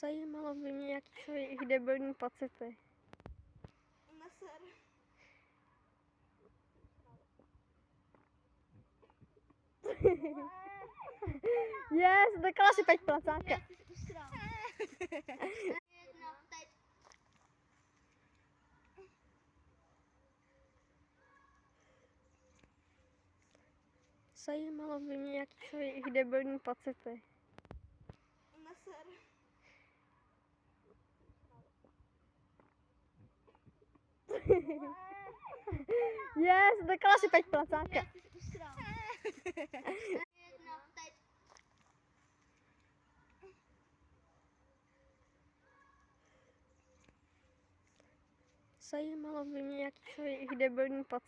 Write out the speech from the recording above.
Zajímalo by mě, jaký jsou jejich debilní pocity. Neser. Yes, dokala si 5 placáka. Já ty jsi usral. Jedno, teď. Zajímalo by mě, jaký jsou jejich debilní pocity. Neser. Yes, dokala si 5 placáka. Já ty jsi usral. Jedno, teď. Zajímalo by mě, jaký jsou jejich debilní pocity.